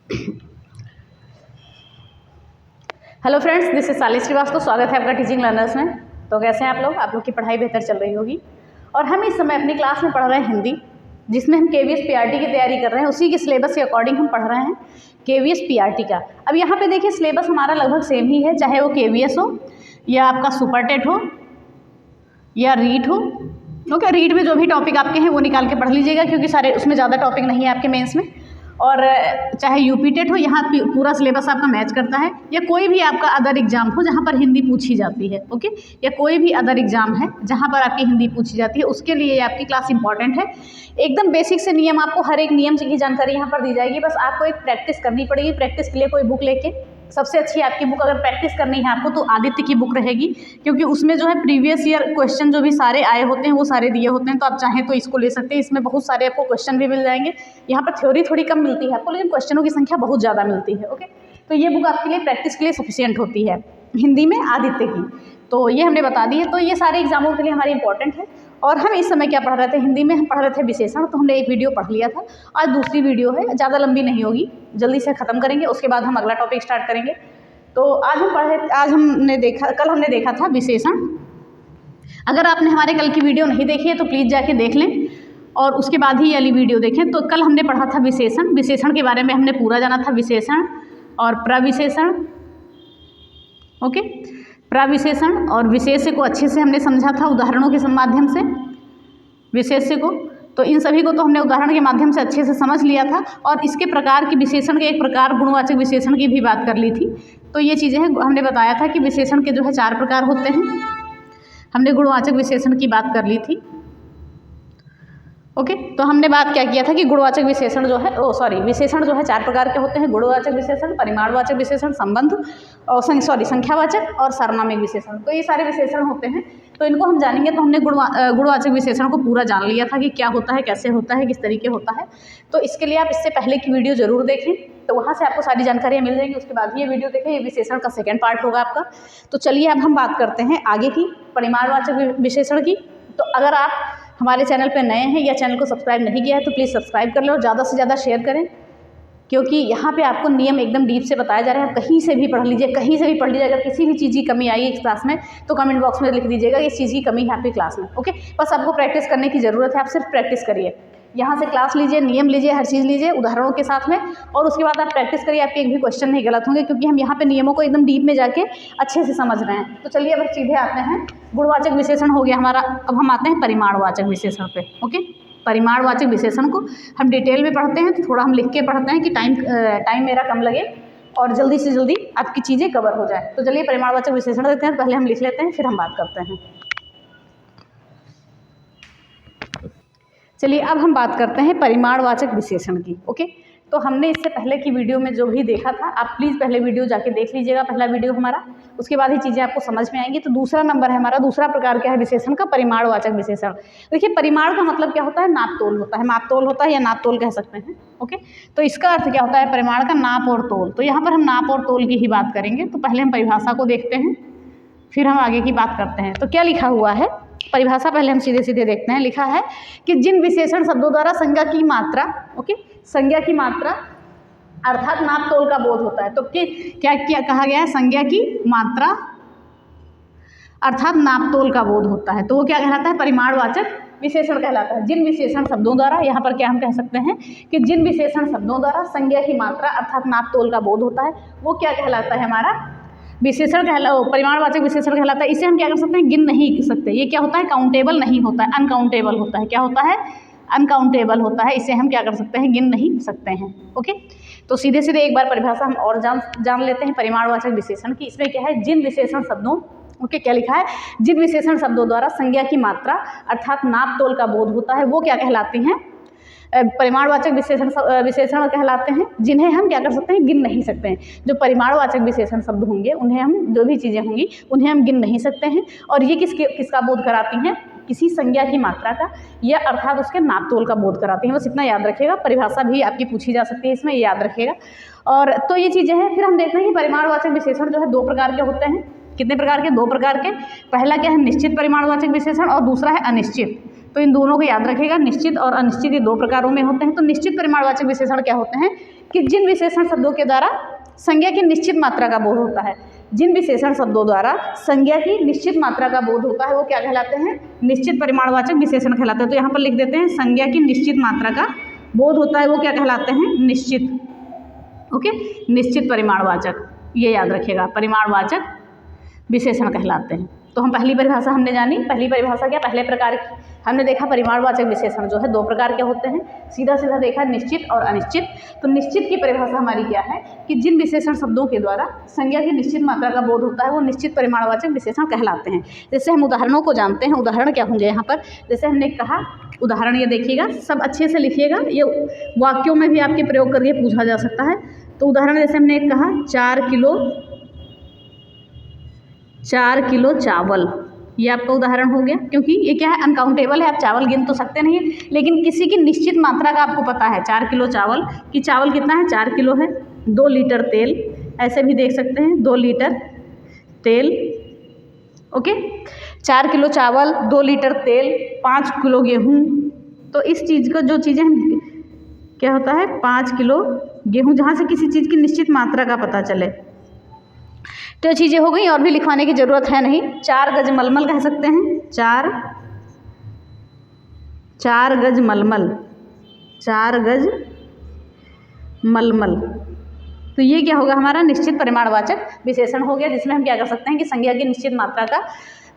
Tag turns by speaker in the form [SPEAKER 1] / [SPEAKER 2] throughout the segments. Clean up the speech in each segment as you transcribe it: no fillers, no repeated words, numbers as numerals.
[SPEAKER 1] Hello friends, this is साली श्रीवास्तव। स्वागत है आपका टीचिंग लर्नर्स में। तो कैसे हैं आप लोग? आप लोग की पढ़ाई बेहतर चल रही होगी। और हम इस समय अपनी क्लास में पढ़ रहे हैं हिंदी, जिसमें हम KVS PRT की तैयारी कर रहे हैं। उसी के सिलेबस के अकॉर्डिंग हम पढ़ रहे हैं KVS PRT का। अब यहाँ पे देखिए सिलेबस हमारा लगभग सेम ही है, चाहे वो KVS हो या आपका सुपर टेट हो या रीट हो। ओके, रीट में जो भी टॉपिक आपके हैं वो निकाल के पढ़ लीजिएगा, क्योंकि सारे उसमें ज़्यादा टॉपिक नहीं है आपके मेंस में। और चाहे UP टेट हो, यहाँ पूरा सिलेबस आपका मैच करता है। या कोई भी आपका अदर एग्जाम हो जहाँ पर हिंदी पूछी जाती है, ओके, या कोई भी अदर एग्जाम है जहाँ पर आपकी हिंदी पूछी जाती है, उसके लिए आपकी क्लास इंपॉर्टेंट है। एकदम बेसिक से नियम, आपको हर एक नियम की जानकारी यहाँ पर दी जाएगी। बस आपको एक प्रैक्टिस करनी पड़ेगी। प्रैक्टिस के लिए कोई बुक लेके, सबसे अच्छी आपकी बुक अगर प्रैक्टिस करनी है आपको तो आदित्य की बुक रहेगी, क्योंकि उसमें जो है प्रीवियस ईयर क्वेश्चन जो भी सारे आए होते हैं वो सारे दिए होते हैं। तो आप चाहें तो इसको ले सकते हैं। इसमें बहुत सारे आपको क्वेश्चन भी मिल जाएंगे। यहाँ पर थ्योरी थोड़ी कम मिलती है आपको, लेकिन क्वेश्चनों की संख्या बहुत ज़्यादा मिलती है। ओके, तो ये बुक आपके लिए प्रैक्टिस के लिए सफिशियंट होती है हिंदी में, आदित्य की। तो ये हमने बता दी है। तो ये सारे एग्जामों के लिए हमारी इंपॉर्टेंट है। और हम इस समय क्या पढ़ रहे थे? हिंदी में हम पढ़ रहे थे विशेषण। तो हमने एक वीडियो पढ़ लिया था, आज दूसरी वीडियो है, ज़्यादा लंबी नहीं होगी, जल्दी से ख़त्म करेंगे, उसके बाद हम अगला टॉपिक स्टार्ट करेंगे। तो कल हमने देखा था विशेषण। अगर आपने हमारे कल की वीडियो नहीं देखी है तो प्लीज़ जाके देख लें और उसके बाद ही वाली वीडियो देखें। तो कल हमने पढ़ा था विशेषण। विशेषण के बारे में हमने पूरा जाना था, विशेषण और प्रविशेषण। ओके, प्रविशेषण और विशेष्य को अच्छे से हमने समझा था उदाहरणों के माध्यम से, विशेष्य को। तो इन सभी को तो हमने उदाहरण के माध्यम से अच्छे से समझ लिया था। और इसके प्रकार की विशेषण के एक प्रकार गुणवाचक विशेषण की भी बात कर ली थी। तो ये चीज़ें हैं, हमने बताया था कि विशेषण के जो है 4 प्रकार होते हैं। हमने गुणवाचक विशेषण की बात कर ली थी। ओके, तो हमने बात क्या किया था कि गुणवाचक विशेषण जो है विशेषण जो है 4 प्रकार के होते हैं। गुणवाचक विशेषण, परिमाणवाचक विशेषण, संबंध और संख्यावाचक और सार्वनामिक विशेषण। तो ये सारे विशेषण होते हैं। तो इनको हम जानेंगे। तो हमने गुणवाचक विशेषण को पूरा जान लिया था कि क्या होता है, कैसे होता है, किस तरीके होता है। तो इसके लिए आप इससे पहले की वीडियो जरूर देखें, तो वहाँ से आपको सारी जानकारियाँ मिल जाएंगी। उसके बाद ये वीडियो देखें, ये विशेषण का सेकेंड पार्ट होगा आपका। तो चलिए अब हम बात करते हैं आगे की, परिमाणवाचक विशेषण की। तो अगर आप हमारे चैनल पर नए हैं या चैनल को सब्सक्राइब नहीं किया है तो प्लीज़ सब्सक्राइब कर लें और ज़्यादा से ज़्यादा शेयर करें, क्योंकि यहाँ पे आपको नियम एकदम डीप से बताया जा रहा है। आप कहीं से भी पढ़ लीजिए, कहीं से भी पढ़ लीजिए। अगर किसी भी चीज़ की कमी आई है इस क्लास में तो कमेंट बॉक्स में लिख दीजिएगा इस चीज़ की कमी है आपकी क्लास में। ओके, बस आपको प्रैक्टिस करने की ज़रूरत है। आप सिर्फ प्रैक्टिस करिए, यहाँ से क्लास लीजिए, नियम लीजिए, हर चीज़ लीजिए उदाहरणों के साथ में, और उसके बाद आप प्रैक्टिस करिए। आपके एक भी क्वेश्चन नहीं गलत होंगे, क्योंकि हम यहाँ पे नियमों को एकदम डीप में जाके अच्छे से समझ रहे हैं। तो चलिए अब सीधे आते हैं, गुणवाचक विशेषण हो गया हमारा। अब हम आते हैं परिमाणवाचक विशेषण पे। ओके, परिमाणवाचक विशेषण को हम डिटेल में पढ़ते हैं। तो थोड़ा हम लिख के पढ़ते हैं कि टाइम मेरा कम लगे और जल्दी से जल्दी आपकी चीज़ें कवर हो जाए। तो चलिए परिमाणवाचक विशेषण देते हैं। पहले हम लिख लेते हैं, फिर हम बात करते हैं। चलिए अब हम बात करते हैं परिमाणवाचक विशेषण की। ओके, तो हमने इससे पहले की वीडियो में जो भी देखा था, आप प्लीज़ पहले वीडियो जाके देख लीजिएगा, पहला वीडियो हमारा। उसके बाद ही चीज़ें आपको समझ में आएंगी। तो दूसरा नंबर है हमारा, दूसरा प्रकार क्या है विशेषण का? परिमाणवाचक विशेषण। देखिए, परिमाण का मतलब क्या होता है? नाप तोल होता है, माप तोल होता है, या नाप तोल कह सकते हैं। ओके, तो इसका अर्थ क्या होता है परिमाण का? नाप और तोल। तो यहाँ पर हम नाप और तोल की ही बात करेंगे। तो पहले हम परिभाषा को देखते हैं, फिर हम आगे की बात करते हैं। तो क्या लिखा हुआ है परिभाषा? पहले हम सीधे सीधे देखते हैं। लिखा है कि जिन विशेषण शब्दों द्वारा संज्ञा की मात्रा, ओके, संज्ञा की मात्रा अर्थात नाप तोल का बोध होता है। तो क्या क्या कहा गया है? संज्ञा की मात्रा अर्थात नाप तोल का बोध होता है। तो वो क्या कहलाता है? परिमाणवाचक विशेषण कहलाता है। जिन विशेषण शब्दों द्वारा, यहाँ पर क्या हम कह सकते हैं कि जिन विशेषण शब्दों द्वारा संज्ञा की मात्रा अर्थात नाप तोल का बोध होता है, वो क्या कहलाता है? हमारा विशेषण परिमाणवाचक विशेषण कहलाता है। इसे हम क्या कर सकते हैं? गिन नहीं सकते। ये क्या होता है? काउंटेबल नहीं होता है, अनकाउंटेबल होता है। क्या होता है? अनकाउंटेबल होता है। इसे हम क्या कर सकते हैं? गिन नहीं सकते हैं। ओके, तो सीधे सीधे एक बार परिभाषा हम और जान लेते हैं परिमाणवाचक विशेषण की। इसमें क्या है? जिन विशेषण शब्दों, ओके, क्या लिखा है? जिन विशेषण शब्दों द्वारा संज्ञा की मात्रा अर्थात नाप तोल का बोध होता है, वो क्या कहलाती हैं? परिमाणवाचक विशेषण कहलाते हैं, जिन्हें हम क्या कर सकते हैं? गिन नहीं सकते हैं। जो परिमाणवाचक विशेषण शब्द होंगे उन्हें हम, जो भी चीज़ें होंगी उन्हें हम गिन नहीं सकते हैं। और ये किसका बोध कराती हैं? किसी संज्ञा की मात्रा का, या अर्थात उसके नाप तोल का बोध कराती हैं। बस इतना याद रखिएगा। परिभाषा भी आपकी पूछी जा सकती है इसमें, याद रखिएगा। और तो ये चीज़ें हैं। फिर हम देखते हैं कि परिमाणवाचक विशेषण जो है 2 प्रकार के होते हैं। कितने प्रकार के? 2 प्रकार के। पहला क्या है? निश्चित परिमाणवाचक विशेषण, और दूसरा है अनिश्चित। तो इन दोनों को याद रखिएगा। निश्चित और अनिश्चित ये 2 प्रकारों में होते हैं। तो निश्चित परिमाणवाचक विशेषण क्या होते हैं कि जिन विशेषण शब्दों के द्वारा संज्ञा की निश्चित मात्रा का बोध होता है, जिन विशेषण शब्दों द्वारा संज्ञा की निश्चित मात्रा का बोध होता है वो क्या कहलाते हैं? निश्चित परिमाणवाचक विशेषण कहलाते हैं। तो यहाँ पर लिख देते हैं संज्ञा की निश्चित मात्रा का बोध होता है वो क्या कहलाते हैं? निश्चित। ओके, निश्चित परिमाणवाचक, ये याद रखिएगा, परिमाणवाचक विशेषण कहलाते हैं। तो हम पहली परिभाषा हमने जानी। पहली परिभाषा क्या? पहले प्रकार की हमने देखा परिमाणवाचक विशेषण जो है 2 प्रकार के होते हैं, सीधा सीधा देखा निश्चित और अनिश्चित। तो निश्चित की परिभाषा हमारी क्या है कि जिन विशेषण शब्दों के द्वारा संज्ञा की निश्चित मात्रा का बोध होता है वो निश्चित परिमाणवाचक विशेषण कहलाते हैं। जैसे हम उदाहरणों को जानते हैं, उदाहरण क्या होंगे यहाँ पर? जैसे हमने कहा उदाहरण, ये देखिएगा, सब अच्छे से लिखिएगा, ये वाक्यों में भी आपके प्रयोग करके पूछा जा सकता है। तो उदाहरण जैसे हमने कहा 4 किलो चावल, ये आपका उदाहरण हो गया, क्योंकि ये क्या है? अनकाउंटेबल है, आप चावल गिन तो सकते नहीं, लेकिन किसी की निश्चित मात्रा का आपको पता है। 4 किलो चावल कि चावल कितना है? 4 किलो है। 2 लीटर तेल, ऐसे भी देख सकते हैं, 2 लीटर तेल। ओके, 4 किलो चावल, 2 लीटर तेल, 5 किलो गेहूँ। तो इस चीज़ का जो चीज़ें क्या होता है? 5 किलो गेहूँ, जहाँ से किसी चीज़ की निश्चित मात्रा का पता चले। तो चीज़ें हो गई, और भी लिखवाने की ज़रूरत है नहीं। 4 गज मलमल कह सकते हैं, 4 गज मलमल, 4 गज मलमल। तो ये क्या होगा? हमारा निश्चित परिमाणवाचक विशेषण हो गया, जिसमें हम क्या कर सकते हैं कि संज्ञा की निश्चित मात्रा का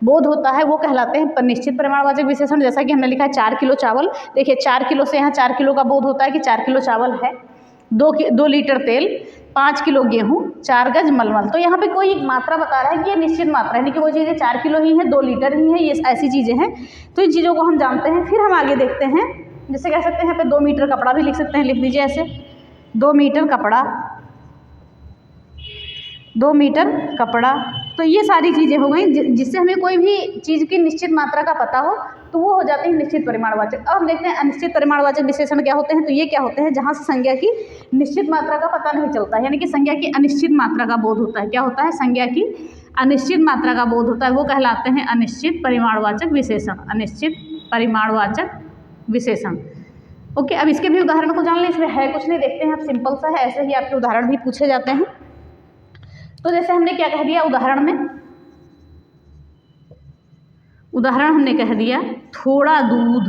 [SPEAKER 1] बोध होता है वो कहलाते हैं निश्चित परिमाणवाचक विशेषण। जैसा कि हमने लिखा है 4 किलो चावल, देखिए 4 किलो से यहाँ 4 किलो का बोध होता है कि 4 किलो चावल है, 2 लीटर तेल, 5 किलो गेहूँ, 4 गज मलमल। तो यहाँ पे कोई एक मात्रा बता रहा है कि ये निश्चित मात्रा है, नहीं कि वो चीज़ें 4 किलो ही है, 2 लीटर ही है, ये ऐसी चीज़ें हैं। तो इन चीज़ों को हम जानते हैं। फिर हम आगे देखते हैं, जैसे कह सकते हैं यहाँ पे 2 मीटर कपड़ा भी लिख सकते हैं, लिख दीजिए ऐसे, 2 मीटर कपड़ा, 2 मीटर कपड़ा। तो ये सारी चीज़ें हो गई जिससे हमें कोई भी चीज़ की निश्चित मात्रा का पता हो तो वो हो जाते हैं निश्चित परिमाणवाचक। अब हम देखते हैं अनिश्चित परिमाणवाचक विशेषण क्या होते हैं। तो ये क्या होते हैं? जहाँ से संज्ञा की निश्चित मात्रा का पता नहीं चलता है, यानी कि संज्ञा की अनिश्चित मात्रा का बोध होता है। क्या होता है? संज्ञा की अनिश्चित मात्रा का बोध होता है, वो कहलाते हैं अनिश्चित परिमाणवाचक विशेषण। अनिश्चित परिमाणवाचक विशेषण। ओके, अब इसके भी उदाहरण को जान लें, इसमें है कुछ नहीं, देखते हैं, आप सिंपल सा है, ऐसे ही आपके उदाहरण भी पूछे जाते हैं। तो जैसे हमने क्या कह दिया उदाहरण में, उदाहरण हमने कह दिया थोड़ा दूध।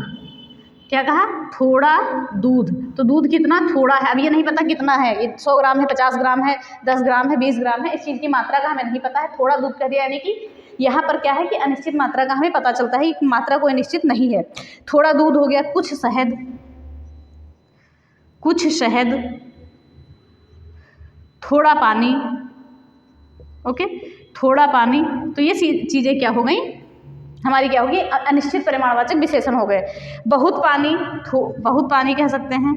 [SPEAKER 1] क्या कहा? थोड़ा दूध। तो दूध कितना? थोड़ा है। अब ये नहीं पता कितना है, ये 100 ग्राम है, 50 ग्राम है, 10 ग्राम है, 20 ग्राम है, इस चीज़ की मात्रा का हमें नहीं पता है। थोड़ा दूध कह दिया, यानी कि यहाँ पर क्या है कि अनिश्चित मात्रा का हमें पता चलता है, मात्रा कोई निश्चित नहीं है। थोड़ा दूध हो गया, कुछ शहद, कुछ शहद, थोड़ा पानी। ओके, थोड़ा पानी। तो ये चीज़ें क्या हो गई हमारी? क्या होगी? अनिश्चित परिमाणवाचक विशेषण हो गए। बहुत पानी, बहुत पानी कह सकते हैं,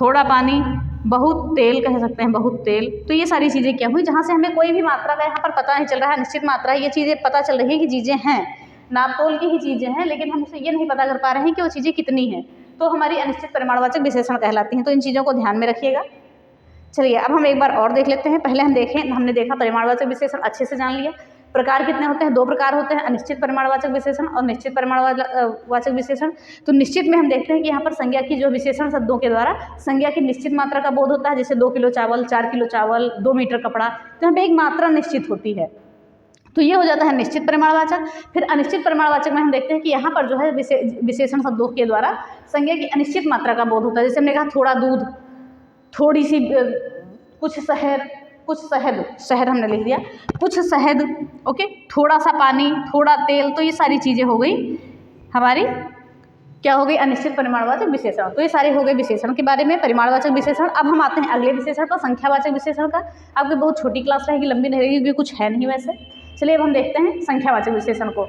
[SPEAKER 1] थोड़ा पानी, बहुत तेल कह सकते हैं, बहुत तेल। तो ये सारी चीज़ें क्या हुई? जहाँ से हमें कोई भी मात्रा का यहाँ पर पता नहीं चल रहा है, निश्चित मात्रा है, ये चीज़ें पता चल रही है कि चीज़ें हैं, नाप तोल की ही चीज़ें हैं, लेकिन हम उसे ये नहीं पता कर पा रहे हैं कि वो चीज़ें कितनी हैं। तो हमारी अनिश्चित परिमाणवाचक विशेषण कहलाती हैं। तो इन चीज़ों को ध्यान में रखिएगा। चलिए अब हम एक बार और देख लेते हैं। पहले हमने देखा परिमाणवाचक विशेषण अच्छे से जान लिया। प्रकार कितने होते हैं? 2 प्रकार होते हैं, अनिश्चित परिमाणवाचक विशेषण और निश्चित परिमाणवाचक विशेषण। तो निश्चित में हम देखते हैं कि यहाँ पर संज्ञा की जो विशेषण शब्दों के द्वारा संज्ञा की निश्चित मात्रा का बोध होता है, जैसे 2 किलो चावल, 4 किलो चावल, 2 मीटर कपड़ा। तो यहाँ पे एक मात्रा निश्चित होती है, तो ये हो जाता है निश्चित परिमाणवाचक। फिर अनिश्चित परिमाणवाचक में हम देखते हैं कि यहाँ पर जो है विशेषण शब्दों के द्वारा संज्ञा की अनिश्चित मात्रा का बोध होता है। जैसे हमने कहा थोड़ा दूध, थोड़ी सी, कुछ शहद, कुछ शहद, शहद हमने लिख दिया, कुछ शहद। ओके, थोड़ा सा पानी, थोड़ा तेल। तो ये सारी चीज़ें हो गई हमारी, क्या हो गई? अनिश्चित परिमाणवाचक विशेषण। तो ये सारे हो गए विशेषण के बारे में, परिमाणवाचक विशेषण। अब हम आते हैं अगले विशेषण पर, संख्यावाचक विशेषण का। आपकी बहुत छोटी क्लास रहेगी, लंबी नहीं रहेगी, क्योंकि कुछ है नहीं वैसे। चलिए अब हम देखते हैं संख्यावाचक विशेषण को।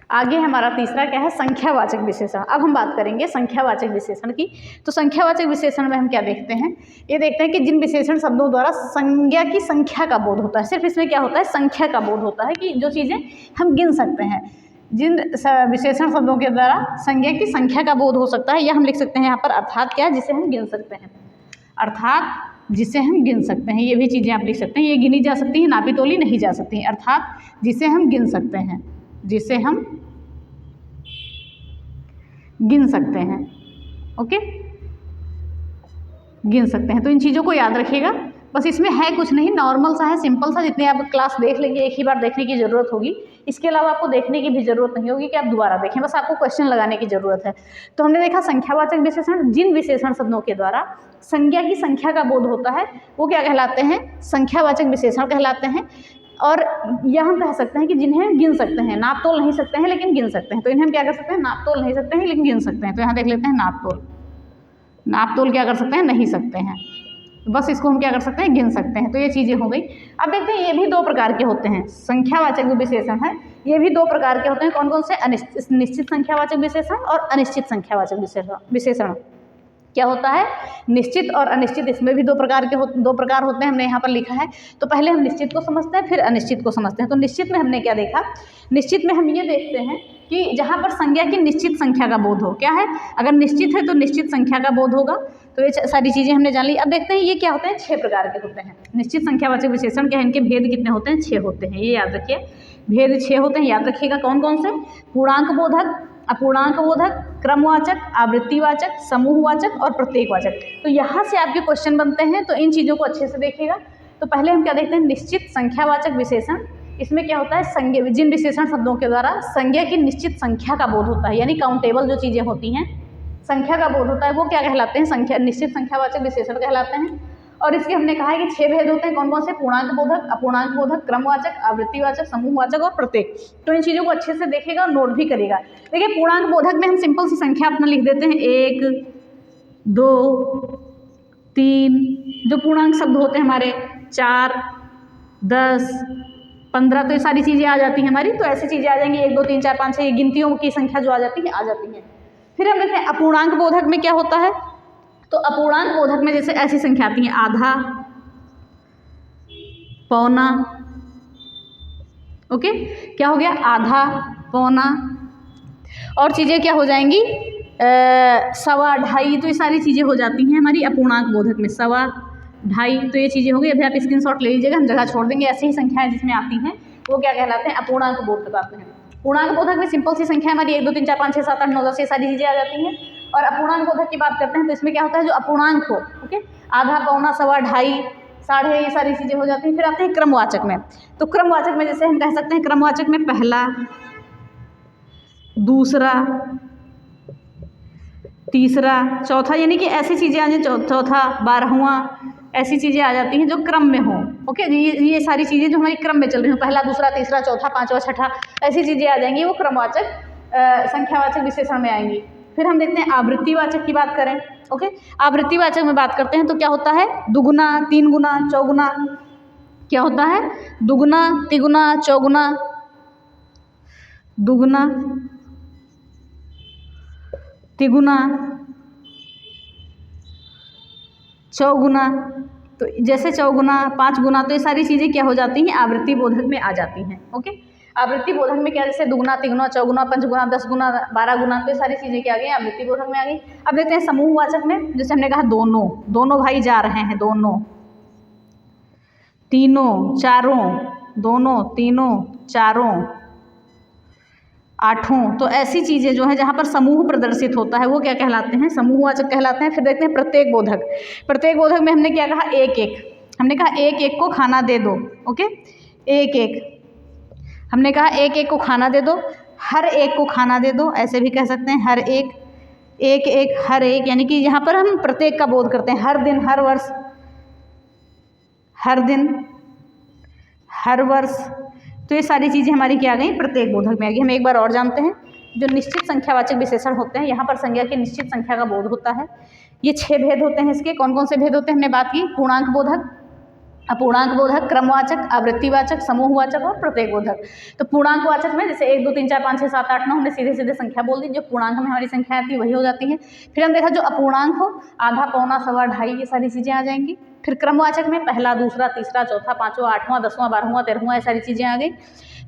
[SPEAKER 1] आगे हमारा तीसरा क्या है? संख्यावाचक विशेषण। अब हम बात करेंगे संख्यावाचक विशेषण की। तो संख्यावाचक विशेषण में हम क्या देखते हैं? ये देखते हैं कि जिन विशेषण शब्दों द्वारा संज्ञा की संख्या का बोध होता है, सिर्फ इसमें क्या होता है? संख्या का बोध होता है, कि जो चीज़ें हम गिन सकते हैं। जिन विशेषण शब्दों के द्वारा संज्ञा की संख्या का बोध हो सकता है, या हम लिख सकते हैं यहाँ पर अर्थात क्या है? जिसे हम गिन सकते हैं, अर्थात जिसे हम गिन सकते हैं। ये भी चीज़ें आप लिख सकते हैं, ये गिनी जा सकती हैं, नापी तोली नहीं जा सकती, अर्थात जिसे हम गिन सकते हैं, जिसे हम गिन सकते हैं। ओके, गिन सकते हैं। तो इन चीज़ों को याद रखिएगा। बस इसमें है कुछ नहीं, नॉर्मल सा है, सिंपल सा, जितने आप क्लास देख लेंगे एक ही बार देखने की ज़रूरत होगी। इसके अलावा आपको देखने की भी ज़रूरत नहीं होगी कि आप दोबारा देखें, बस आपको क्वेश्चन लगाने की ज़रूरत है। तो हमने देखा संख्यावाचक विशेषण, जिन विशेषण शब्दों के द्वारा संज्ञा की संख्या का बोध होता है वो क्या कहलाते हैं, संख्यावाचक विशेषण कहलाते हैं। और यह हम कह सकते हैं कि जिन्हें गिन सकते हैं, नाप तोल नहीं सकते हैं लेकिन गिन सकते हैं। तो इन्हें हम क्या कर सकते हैं, नाप तोल नहीं सकते हैं लेकिन गिन सकते हैं। तो यहाँ देख लेते हैं नाप तोल, नाप तोल क्या कर सकते हैं, नहीं सकते हैं, बस इसको हम क्या कर सकते हैं, गिन सकते हैं। तो ये चीज़ें हो गई। अब देखते हैं ये भी दो प्रकार के होते हैं, संख्यावाचक जो विशेषण है ये भी दो प्रकार के होते हैं। कौन कौन से, निश्चित संख्यावाचक विशेषण और अनिश्चित संख्यावाचक विशेषण। क्या होता है, निश्चित और अनिश्चित, इसमें भी दो प्रकार होते हैं, हमने यहाँ पर लिखा है। तो पहले हम निश्चित को समझते हैं फिर अनिश्चित को समझते हैं। तो निश्चित में हमने क्या देखा, निश्चित में हम ये देखते हैं कि जहाँ पर संज्ञा की निश्चित संख्या का बोध हो, क्या है, अगर निश्चित है तो निश्चित संख्या का बोध होगा। तो ये सारी चीज़ें हमने जान ली। अब देखते हैं ये क्या होते हैं, 6 प्रकार के होते हैं निश्चित संख्यावाचक विशेषण। क्या है, इनके भेद कितने होते हैं, 6 होते हैं, ये याद रखिए, भेद 6 होते हैं, याद रखिएगा। कौन कौन से, पूर्णांक बोधक, अपूर्णांक बोधक, क्रमवाचक, आवृत्तिवाचक, समूहवाचक और प्रत्येकवाचक। तो यहाँ से आपके क्वेश्चन बनते हैं, तो इन चीज़ों को अच्छे से देखिएगा। तो पहले हम क्या देखते हैं, निश्चित संख्यावाचक विशेषण। इसमें क्या होता है, संज्ञा, जिन विशेषण शब्दों के द्वारा संज्ञा की निश्चित संख्या का बोध होता है, यानी काउंटेबल जो चीज़ें होती हैं, संख्या का बोध होता है, वो क्या कहलाते हैं, संख्या, निश्चित संख्यावाचक विशेषण कहलाते हैं। और इसके हमने कहा है कि 6 भेद होते हैं। कौन कौन से, पूर्णांक बोधक, अपूर्णांक बोधक, क्रमवाचक, आवृत्तिवाचक, समूहवाचक और प्रत्येक। तो इन चीज़ों को अच्छे से देखेगा और नोट भी करेगा। देखिए पूर्णांक बोधक में हम सिंपल सी संख्या अपना लिख देते हैं, 1 2 3, जो पूर्णांक शब्द होते हैं हमारे 4 10 15, तो ये सारी चीज़ें आ जाती हैं हमारी। तो ऐसी चीज़ें आ जाएंगी 1 2 3 4 5 6, ये गिनतियों की संख्या जो आ जाती है। फिर हम देखते हैं अपूर्णांक बोधक में क्या होता है। तो अपूर्णांक बोधक में जैसे ऐसी संख्या आती है, आधा, पौना, ओके, क्या हो गया, आधा, पौना, और चीज़ें क्या हो जाएंगी, सवा, ढाई। तो ये सारी चीज़ें हो जाती हैं हमारी अपूर्णांक बोधक में, सवा, ढाई। तो ये चीज़ें हो गई। अभी आप स्क्रीनशॉट ले लीजिएगा, हम जगह छोड़ देंगे। ऐसी ही संख्याएं जिसमें आती हैं वो क्या कहलाते हैं, अपूर्णांक बोधक आते हैं। पूर्णांक बोधक में सिंपल सी संख्या हमारी 1 2 3 4 5 6 7 8 9 10, ये सारी चीज़ें आ जाती हैं। और अपूर्णांक बोधक की बात करते हैं तो इसमें क्या होता है, जो अपूर्णांक हो, ओके, आधा, पौना, सवा, ढाई, साढ़े, ये सारी चीज़ें हो जाती हैं। फिर आते हैं क्रमवाचक में। तो क्रमवाचक में जैसे हम कह सकते हैं, क्रमवाचक में पहला, दूसरा, तीसरा, चौथा, यानी कि ऐसी चीज़ें आ जाए, चौथा, 12वां, ऐसी चीज़ें आ जाती हैं जो क्रम में हो। ओके, ये सारी चीज़ें जो हमारी क्रम में चल रही हो, पहला, दूसरा, तीसरा, चौथा, पाँचवा, छठा, ऐसी चीज़ें आ जाएंगी, वो क्रमवाचक संख्यावाचक विशेषण में आएंगी। फिर हम देखते हैं आवृत्तिवाचक की बात करें। ओके, आवृत्तिवाचक में बात करते हैं तो क्या होता है, दुगुना, तीन गुना, चौगुना। क्या होता है, दुगुना, तिगुना, चौगुना, दुगुना, तिगुना, चौगुना। तो जैसे चौगुना, 5 गुना, तो ये सारी चीज़ें क्या हो जाती हैं, आवृत्ति बोधक में आ जाती हैं। ओके, आवृत्ति बोधक में क्या, जैसे दुगुना, तिगुना, चौगुना, 5 गुना, 10 गुना, 12 गुना, तो ये सारी चीज़ें क्या आ गई, आवृत्ति बोधक में आ गई। अब देखते हैं समूहवाचक में। जैसे हमने कहा दोनों, दोनों भाई जा रहे हैं, दोनों, तीनों, चारों, दोनों, तीनों, चारों, आठों। तो ऐसी चीज़ें जो है जहाँ पर समूह प्रदर्शित होता है वो क्या कहलाते हैं, समूहवाचक कहलाते हैं। फिर देखते हैं प्रत्येक बोधक। प्रत्येक बोधक में हमने क्या कहा, एक एक, हमने कहा एक एक को खाना दे दो। ओके, एक एक, हमने कहा एक एक को खाना दे दो, हर एक को खाना दे दो, ऐसे भी कह सकते हैं, हर एक, एक एक, हर एक, यानी कि यहाँ पर हम प्रत्येक का बोध करते हैं, हर दिन, हर वर्ष, हर दिन, हर वर्ष। तो ये सारी चीज़ें हमारी क्या आ गई, प्रत्येक बोधक में आ गई। हम एक बार और जानते हैं, जो निश्चित संख्यावाचक विशेषण होते हैं, यहाँ पर संज्ञा की निश्चित संख्या का बोध होता है। ये 6 भेद होते हैं इसके। कौन कौन से भेद होते हैं, हमने बात की, पूर्णांक बोधक, अपूर्णांक बोधक, क्रमवाचक, आवृत्तिवाचक, समूहवाचक और प्रत्येक बोधक। तो पूर्णांकवाचक में जैसे 1 2 3 4 5 6 7 8 9, हमने सीधे सीधे संख्या बोल दी, जो पूर्णांक में हमारी संख्या आती है वही हो जाती है। फिर हम देखा जो अपूर्णांक हो, आधा, पौना, सवा, ढाई, ये सारी चीज़ें आ जाएंगी। फिर क्रमवाचक में पहला, दूसरा, तीसरा, चौथा, पाँचवा, 8वां, 10वां, 12वां, 13वां, ये सारी चीज़ें आ गई।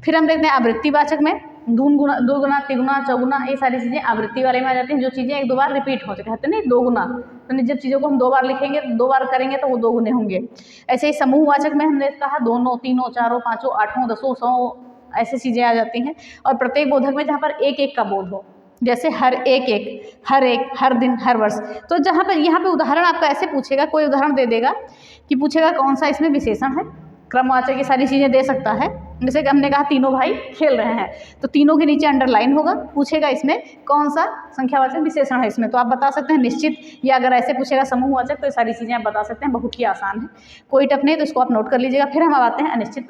[SPEAKER 1] फिर हम देखते हैं आवृत्तिवाचक में दो गुना, तिगुना, चौगुना, ये सारी चीज़ें आवृत्ति वाले में आ जाती हैं, जो चीज़ें 1 2 बार रिपीट हो जाती, कहते हैं नहीं 2 गुना, तो जब चीज़ों को हम 2 बार लिखेंगे, 2 बार करेंगे तो वो 2 गुने होंगे। ऐसे ही समूहवाचक में हमने कहा दोनों, तीनों, चारों, पाँचों, 8वां, 10वां, 100, ऐसी चीज़ें आ जाती हैं। और प्रत्येक बोधक में जहाँ पर एक एक का बोध हो, जैसे हर एक, हर दिन, हर वर्ष। तो जहाँ पर यहाँ पे उदाहरण आपका ऐसे पूछेगा, कोई उदाहरण दे देगा कि पूछेगा कौन सा इसमें विशेषण है, क्रमवाचक ये सारी चीज़ें दे सकता है। जैसे कि हमने कहा तीनों भाई खेल रहे हैं, तो तीनों के नीचे अंडरलाइन होगा, पूछेगा इसमें कौन सा संख्यावाचक विशेषण है इसमें, तो आप बता सकते हैं निश्चित, या अगर ऐसे पूछेगा समूहवाचक तो ये सारी चीज़ें आप बता सकते हैं, बहुत ही आसान है, कोई टफ नहीं, तो इसको आप नोट कर लीजिएगा। फिर हम आते हैं अनिश्चित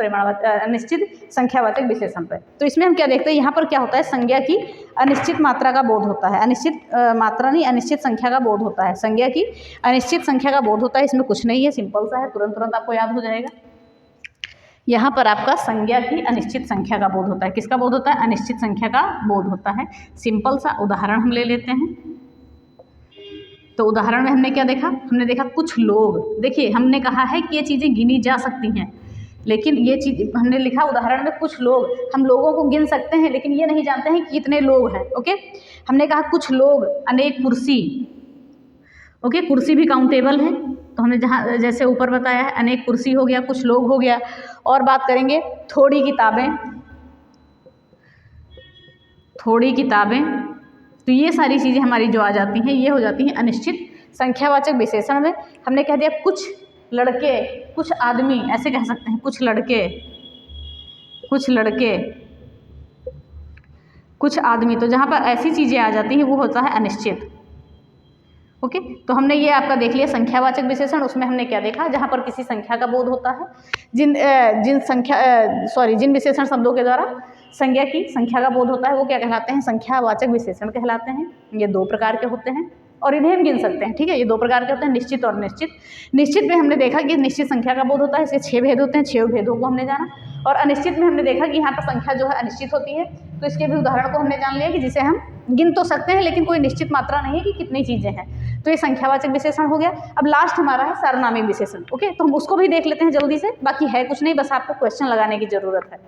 [SPEAKER 1] संख्यावाचक विशेषण पर। तो इसमें हम क्या देखते हैं, यहाँ पर क्या होता है, संज्ञा की अनिश्चित मात्रा का बोध होता है, अनिश्चित संख्या का बोध होता है, संज्ञा की अनिश्चित संख्या का बोध होता है। इसमें कुछ नहीं है, सिंपल सा है, तुरंत आपको याद हो जाएगा। यहाँ पर आपका संज्ञा की अनिश्चित संख्या का बोध होता है, किसका बोध होता है, अनिश्चित संख्या का बोध होता है। सिंपल सा उदाहरण हम ले लेते हैं। तो उदाहरण में हमने क्या देखा, हमने देखा कुछ लोग, देखिए हमने कहा है कि ये चीज़ें गिनी जा सकती हैं, लेकिन ये चीज़ हमने लिखा उदाहरण में कुछ लोग, हम लोगों को गिन सकते हैं लेकिन ये नहीं जानते हैं कि कितने लोग हैं। ओके, हमने कहा कुछ लोग, अनेक कुर्सी, ओके, कुर्सी भी काउंटेबल है, तो हमने जहाँ जैसे ऊपर बताया है अनेक कुर्सी हो गया, कुछ लोग हो गया। और बात करेंगे थोड़ी किताबें, तो ये सारी चीज़ें हमारी जो आ जाती हैं, ये हो जाती हैं अनिश्चित संख्यावाचक विशेषण में। हमने कह दिया कुछ लड़के, कुछ आदमी, ऐसे कह सकते हैं, कुछ लड़के, कुछ आदमी, तो जहाँ पर ऐसी चीज़ें आ जाती हैं वो होता है अनिश्चित। ओके, तो हमने ये आपका देख लिया संख्यावाचक विशेषण। उसमें हमने क्या देखा, जहाँ पर किसी संख्या का बोध होता है, जिन विशेषण शब्दों के द्वारा संज्ञा की संख्या का बोध होता है वो क्या कहलाते हैं, संख्यावाचक विशेषण कहलाते हैं। ये दो प्रकार के होते हैं और इन्हें हम गिन सकते हैं, ठीक है, ये दो प्रकार के होते हैं, निश्चित और अनिश्चित। निश्चित में हमने देखा कि निश्चित संख्या का बोध होता है, इसके 6 भेद होते हैं, 6 भेदों को हमने जाना। और अनिश्चित में हमने देखा कि यहाँ पर संख्या जो है अनिश्चित होती है, तो इसके भी उदाहरण को हमने जान लिया कि जिसे हम गिन तो सकते हैं लेकिन कोई निश्चित मात्रा नहीं है कि कितनी चीज़ें हैं, तो ये संख्यावाचक विशेषण हो गया। अब लास्ट हमारा है सार्वनामिक विशेषण। ओके, तो हम उसको भी देख लेते हैं जल्दी से, बाकी है कुछ नहीं, बस आपको क्वेश्चन लगाने की जरूरत है।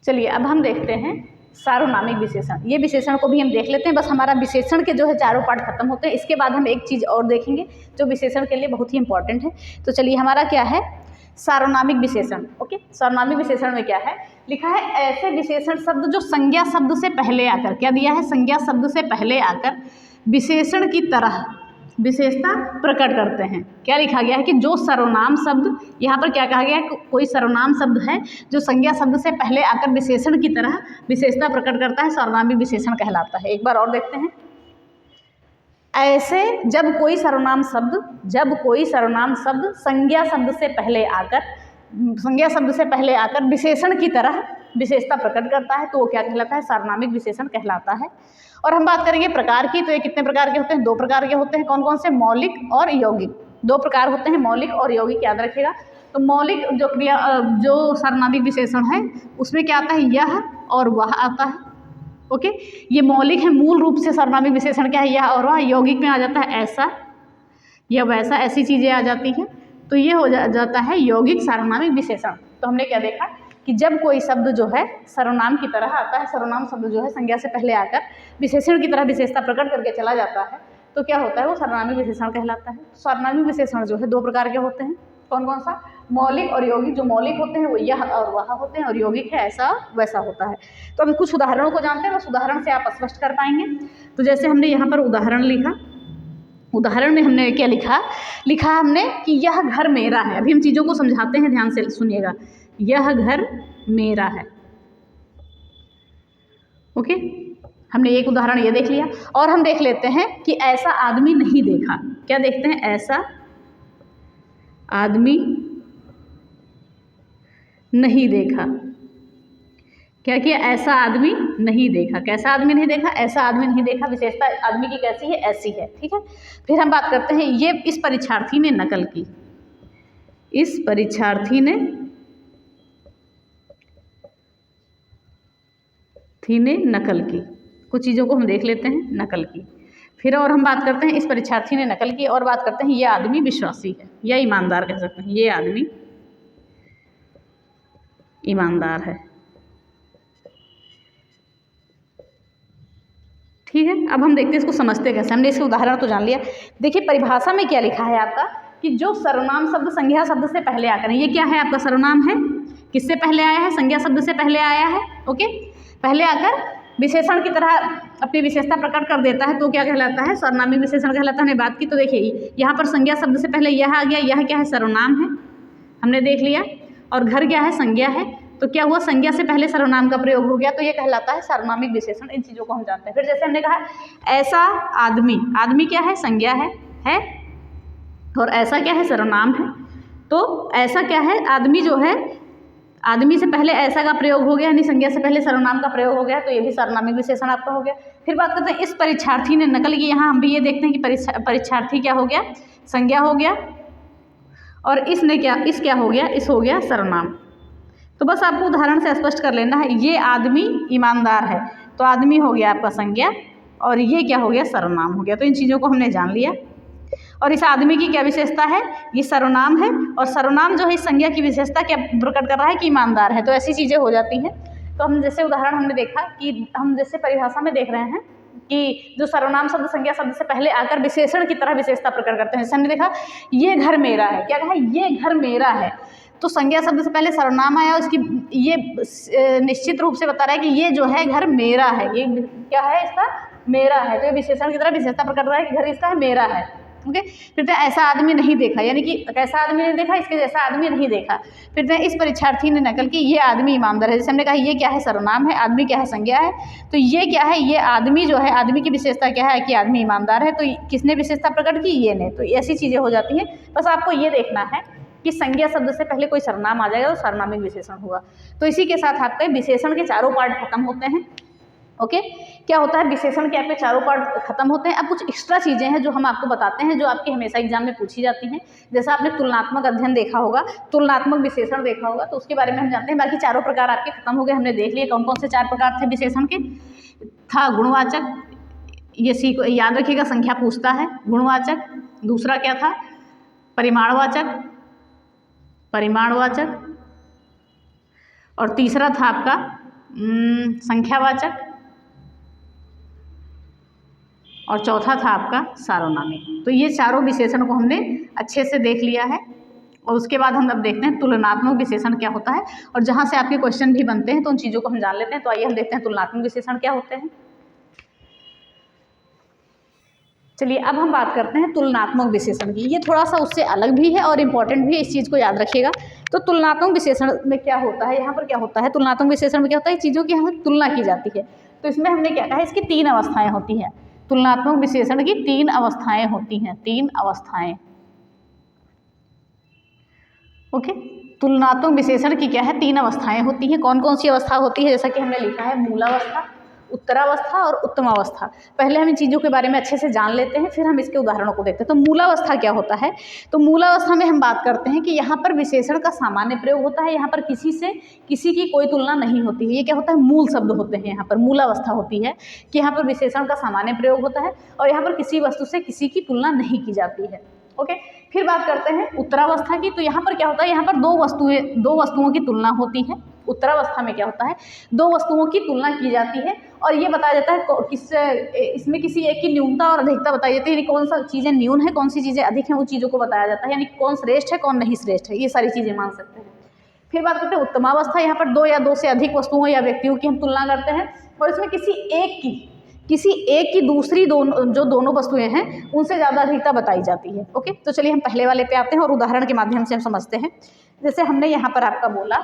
[SPEAKER 1] चलिए अब हम देखते हैं सार्वनामिक विशेषण। ये विशेषण को भी हम देख लेते हैं, बस हमारा विशेषण के जो है चारों पार्ट खत्म होते हैं। इसके बाद हम एक चीज़ और देखेंगे जो विशेषण के लिए बहुत ही इंपॉर्टेंट है। तो चलिए हमारा क्या है, सार्वनामिक विशेषण। ओके, सार्वनामिक विशेषण में क्या है लिखा है, ऐसे विशेषण शब्द जो संज्ञा शब्द से पहले आकर, क्या दिया है, संज्ञा शब्द से पहले आकर विशेषण की तरह विशेषता प्रकट करते हैं। क्या लिखा गया है कि जो सर्वनाम शब्द, यहाँ पर क्या कहा गया है, कोई सर्वनाम शब्द है जो संज्ञा शब्द से पहले आकर विशेषण की तरह विशेषता प्रकट करता है, सर्वनामिक विशेषण कहलाता है। एक बार और देखते हैं, ऐसे जब कोई सर्वनाम शब्द संज्ञा शब्द से पहले आकर विशेषण की तरह विशेषता प्रकट करता है, तो वो क्या कहलाता है, सार्वनामिक विशेषण कहलाता है। और हम बात करेंगे प्रकार की, तो ये कितने प्रकार के होते हैं, 2 प्रकार के होते हैं। कौन कौन से, मौलिक और यौगिक, 2 प्रकार होते हैं, मौलिक और यौगिक, याद रखिएगा। तो मौलिक जो सार्वनामिक विशेषण है उसमें क्या आता है, यह और वह आता है। ओके, ये मौलिक है, मूल रूप से सर्वनामिक विशेषण क्या है, यह और वह। यौगिक में आ जाता है ऐसा या वैसा, ऐसी चीज़ें आ जाती हैं, तो ये हो जाता है यौगिक सार्वनामिक विशेषण। तो हमने क्या देखा कि जब कोई शब्द जो है सर्वनाम की तरह आता है, सर्वनाम शब्द जो है संज्ञा से पहले आकर विशेषण की तरह विशेषता प्रकट करके चला जाता है, तो क्या होता है, वो सर्वनामिक विशेषण कहलाता है। सर्वनामिक विशेषण जो है 2 प्रकार के होते हैं। कौन कौन सा, मौलिक और यौगिक। जो मौलिक होते हैं वो यह और वह होते हैं, और यौगिक है ऐसा वैसा होता है। तो अभी कुछ उदाहरणों को जानते हैं, बस उदाहरण से आप स्पष्ट कर पाएंगे। तो जैसे हमने यहाँ पर उदाहरण लिखा, उदाहरण में हमने क्या लिखा हमने कि यह घर मेरा है। अभी हम चीज़ों को समझाते हैं, ध्यान से सुनिएगा, यह घर मेरा है। ओके, हमने एक उदाहरण ये देख लिया। और हम देख लेते हैं कि ऐसा आदमी नहीं देखा। क्या देखते हैं, ऐसा आदमी नहीं देखा। क्या किया, ऐसा आदमी नहीं देखा। कैसा आदमी नहीं देखा, ऐसा आदमी नहीं देखा। विशेषता आदमी की कैसी है, ऐसी है, ठीक है। फिर हम बात करते हैं, ये इस परीक्षार्थी ने नकल की। इस परीक्षार्थी ने नकल की। कुछ चीज़ों को हम देख लेते हैं, नकल की। फिर और हम बात करते हैं, इस परीक्षार्थी ने नकल की। और बात करते हैं, ये आदमी विश्वासी है या ईमानदार कह सकते हैं, ये आदमी ईमानदार है, ठीक है। अब हम देखते हैं इसको समझते कैसे। हमने इसके उदाहरण तो जान लिया। देखिए परिभाषा में क्या लिखा है आपका कि जो सर्वनाम शब्द संज्ञा शब्द से पहले आकर है, ये क्या है आपका सर्वनाम है, किससे पहले आया है, संज्ञा शब्द से पहले आया है, ओके, पहले आकर विशेषण की तरह अपनी विशेषता प्रकट कर देता है तो क्या कहलाता है? सर्वनामिक विशेषण कहलाता है। हमने बात की तो देखिए यहाँ पर संज्ञा शब्द से पहले यह आ गया, यह क्या है? सर्वनाम है, हमने देख लिया। और घर क्या है? संज्ञा है। तो क्या हुआ? संज्ञा से पहले सर्वनाम का प्रयोग हो गया, तो ये कहलाता है सर्वनामिक विशेषण। इन चीज़ों को हम जानते हैं। फिर जैसे हमने कहा ऐसा आदमी, आदमी क्या है? संज्ञा है और ऐसा क्या है? सर्वनाम है। तो ऐसा क्या है? आदमी जो है, आदमी से पहले ऐसा का प्रयोग हो गया, यानी संज्ञा से पहले सर्वनाम का प्रयोग हो गया, तो ये भी सर्वनामिक विशेषण आपका हो गया। फिर बात करते हैं इस परीक्षार्थी ने नकल की। यहाँ हम भी ये देखते हैं कि परीक्षार्थी क्या हो गया? संज्ञा हो गया। और इसने क्या, इस क्या हो गया? इस हो गया सर्वनाम। तो बस आपको उदाहरण से स्पष्ट कर लेना है, ये आदमी ईमानदार है, तो आदमी हो गया आपका संज्ञा और ये क्या हो गया? सर्वनाम हो गया। तो इन चीज़ों को हमने जान लिया। और इस आदमी की क्या विशेषता है? ये सर्वनाम है, और सर्वनाम जो है इस संज्ञा की विशेषता क्या प्रकट कर रहा है? कि ईमानदार है। तो ऐसी चीज़ें हो जाती हैं। तो हम जैसे उदाहरण हमने देखा कि हम जैसे परिभाषा में देख रहे हैं कि जो सर्वनाम शब्द संज्ञा शब्द से पहले आकर विशेषण की तरह विशेषता प्रकट करते हैं। जैसे हमने देखा ये घर मेरा है, क्या कहा? ये घर मेरा है। तो संज्ञा शब्द से पहले सर्वनाम आया, उसकी ये निश्चित रूप से बता रहा है कि ये जो है घर मेरा है, ये क्या है? इसका मेरा है। तो ये विशेषण की तरह विशेषता प्रकट कर रहा है कि घर इसका है, मेरा है। ओके, फिर तो ऐसा आदमी नहीं देखा, यानी कि कैसा आदमी नहीं देखा? इसके जैसा आदमी नहीं देखा। फिर तो इस परीक्षार्थी ने नकल की, ये आदमी ईमानदार है। जैसे हमने कहा ये क्या है? सर्वनाम है, आदमी क्या है? संज्ञा है। तो ये क्या है? ये आदमी जो है, आदमी की विशेषता क्या है? कि आदमी ईमानदार है। तो किसने विशेषता प्रकट की? ये ने। तो ऐसी चीज़ें हो जाती हैं। बस आपको ये देखना है कि संज्ञा शब्द से पहले कोई सर्वनाम आ जाएगा तो सर्वनामिक विशेषण हुआ। तो इसी के साथ आपके विशेषण के चारों पार्ट खत्म होते हैं। ओके, क्या होता है? विशेषण के आपके चारों पार्ट खत्म होते हैं। अब कुछ एक्स्ट्रा चीज़ें हैं जो हम आपको बताते हैं, जो आपके हमेशा एग्जाम में पूछी जाती हैं। जैसा आपने तुलनात्मक अध्ययन देखा होगा, तुलनात्मक विशेषण देखा होगा, तो उसके बारे में हम जानते हैं। बाकी चारों प्रकार आपके खत्म हो गए, हमने देख लिए कौन कौन से 4 प्रकार थे विशेषण के। था गुणवाचक, ये सीखो, याद रखिएगा, संख्या पूछता है। गुणवाचक, दूसरा क्या था? परिमाणवाचक, और तीसरा था आपका संख्यावाचक, और चौथा था आपका सार्वनामिक। तो ये चारों विशेषण को हमने अच्छे से देख लिया है। और उसके बाद हम अब देखते हैं तुलनात्मक विशेषण क्या होता है, और जहाँ से आपके क्वेश्चन भी बनते हैं तो उन चीज़ों को हम जान लेते हैं। तो आइए हम देखते हैं तुलनात्मक विशेषण क्या होते हैं। चलिए अब हम बात करते हैं तुलनात्मक विशेषण की। ये थोड़ा सा उससे अलग भी है और इम्पॉर्टेंट भी है, इस चीज़ को याद रखिएगा। तो तुलनात्मक विशेषण में क्या होता है? यहाँ पर क्या होता है? तुलनात्मक विशेषण में क्या होता है? चीज़ों की यहाँ तुलना की जाती है। तो इसमें हमने क्या कहा? इसकी 3 अवस्थाएं होती हैं। तुलनात्मक विशेषण की 3 अवस्थाएं होती हैं, 3 अवस्थाएं। ओके, तुलनात्मक विशेषण की क्या है? 3 अवस्थाएं होती हैं। कौन कौन सी अवस्था होती है? जैसा कि हमने लिखा है मूलावस्था, उत्तरावस्था और उत्तमावस्था। पहले हम इन चीज़ों के बारे में अच्छे से जान लेते हैं, फिर हम इसके उदाहरणों को देखते हैं। तो मूलावस्था क्या होता है? तो मूलावस्था में हम बात करते हैं कि यहाँ पर विशेषण का सामान्य प्रयोग होता है। यहाँ पर किसी की कोई तुलना नहीं होती है। ये क्या होता है? मूल शब्द होते हैं। यहाँ पर मूलावस्था होती है कि यहाँ पर विशेषण का सामान्य प्रयोग होता है और यहाँ पर किसी वस्तु से किसी की तुलना नहीं की जाती है। ओके, फिर बात करते हैं उत्तरावस्था की। तो यहाँ पर क्या होता है? यहाँ पर दो वस्तुओं की तुलना होती है। उत्तरावस्था में क्या होता है? 2 वस्तुओं की तुलना की जाती है और ये बताया जाता है इसमें किसी एक की न्यूनता और अधिकता बताई जाती है, यानी कौन सा चीज़ें न्यून है, कौन सी चीज़ें अधिक हैं, वो चीज़ों को बताया जाता है। यानी कौन श्रेष्ठ है, कौन नहीं श्रेष्ठ है, ये सारी चीज़ें मान सकते हैं। फिर बात करते हैं उत्तमावस्था। यहाँ पर 2 या 2 से अधिक वस्तुओं या व्यक्तियों की हम तुलना करते हैं और इसमें किसी एक की दूसरी जो दोनों वस्तुएं हैं उनसे ज़्यादा अधिकता बताई जाती है। ओके, तो चलिए हम पहले वाले पे आते हैं और उदाहरण के माध्यम से हम समझते हैं। जैसे हमने यहाँ पर आपका बोला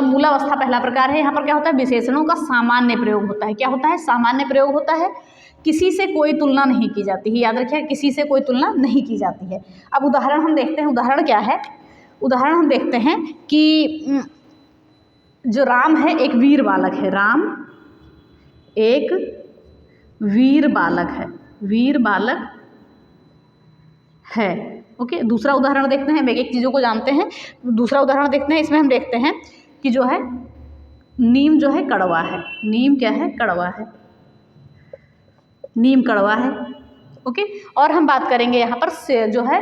[SPEAKER 1] मूलावस्था पहला प्रकार है। यहाँ पर क्या होता है? विशेषणों का सामान्य प्रयोग होता है। क्या होता है? सामान्य प्रयोग होता है। किसी से कोई तुलना नहीं की जाती है। याद रखिए, किसी से कोई तुलना नहीं की जाती है। अब उदाहरण हम देखते हैं। उदाहरण क्या है? उदाहरण हम देखते हैं कि जो राम है एक वीर बालक है। राम एक वीर बालक है। ओके, दूसरा उदाहरण देखते हैं। एक एक चीज़ों को जानते हैं। दूसरा उदाहरण देखते हैं। इसमें हम देखते हैं कि जो है नीम जो है कड़वा है। नीम क्या है? कड़वा है। नीम कड़वा है। ओके, और हम बात करेंगे यहाँ पर से जो है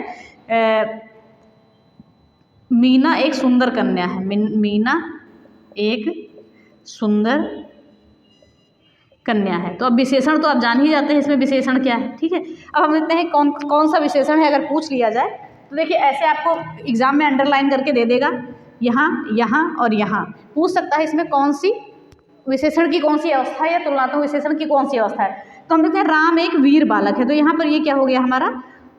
[SPEAKER 1] मीना एक सुंदर कन्या है। मीना एक सुंदर कन्या है। तो अब विशेषण तो आप जान ही जाते हैं इसमें विशेषण क्या है। ठीक है, अब हम देखते हैं कौन सा विशेषण है। अगर पूछ लिया जाए तो देखिए ऐसे आपको एग्जाम में अंडरलाइन करके दे देगा, यहाँ, यहाँ और यहाँ। पूछ सकता है इसमें कौन सी विशेषण की कौन सी अवस्था है या तुलनात्मक विशेषण की कौन सी अवस्था है। तो हम देखते हैं राम एक वीर बालक है, तो यहाँ पर ये क्या हो गया हमारा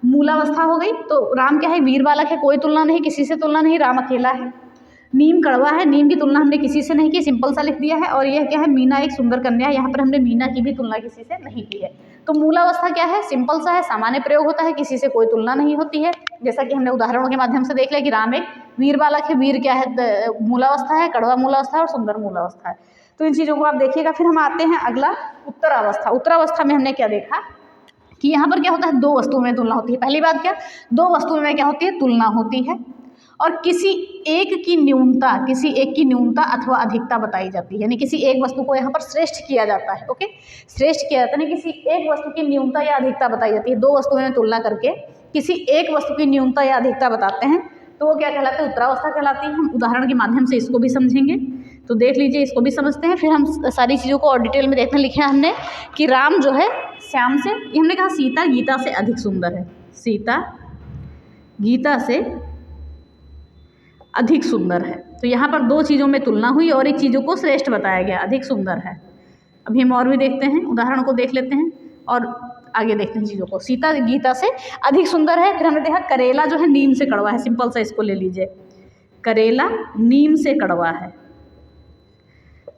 [SPEAKER 1] मूलावस्था हो गई। तो राम क्या है, वीर बालक है, कोई तुलना नहीं, किसी से तुलना नहीं, राम अकेला है। नीम कड़वा है, नीम की तुलना हमने किसी से नहीं की, सिंपल सा लिख दिया है। और यह क्या है, मीना एक सुंदर कन्या है, यहाँ पर हमने मीना की भी तुलना किसी से नहीं की है। तो मूलावस्था क्या है, सिंपल सा है, सामान्य प्रयोग होता है, किसी से कोई तुलना नहीं होती है। जैसा कि हमने उदाहरणों के माध्यम से देख लिया कि राम एक वीर बालक है, वीर क्या है मूलावस्था है, कड़वा मूलावस्था है और सुंदर मूलावस्था है। तो इन चीज़ों को आप देखिएगा। फिर हम आते हैं अगला उत्तरावस्था। उत्तरावस्था में हमने क्या देखा कि यहाँ पर क्या होता है, दो वस्तुओं में तुलना होती है। पहली बात क्या, दो वस्तुओं में क्या होती है, तुलना होती है और किसी एक की न्यूनता अथवा अधिकता बताई जाती है, यानी किसी एक वस्तु को यहाँ पर श्रेष्ठ किया जाता है। ओके, श्रेष्ठ किया जाता है, किसी एक वस्तु की न्यूनता या अधिकता बताई जाती है। दो वस्तुओं में तुलना करके किसी एक वस्तु की न्यूनता या अधिकता बताते हैं, तो वो क्या कहलाता है, उत्तरावस्था कहलाती है। हम उदाहरण के माध्यम से इसको भी समझेंगे, तो देख लीजिए, इसको भी समझते हैं, फिर हम सारी चीज़ों को और डिटेल में देखने लिखे हैं हमने कि राम जो है श्याम से, ये हमने कहा सीता गीता से अधिक सुंदर है, सीता गीता से अधिक सुंदर है। तो यहाँ पर दो चीज़ों में तुलना हुई और एक चीज़ों को श्रेष्ठ बताया गया, अधिक सुंदर है। अभी हम और भी देखते हैं, उदाहरण को देख लेते हैं और आगे देखते हैं चीज़ों को। सीता गीता से अधिक सुंदर है। फिर हमने देखा करेला जो है नीम से कड़वा है, सिंपल सा इसको ले लीजिए, करेला नीम से कड़वा है,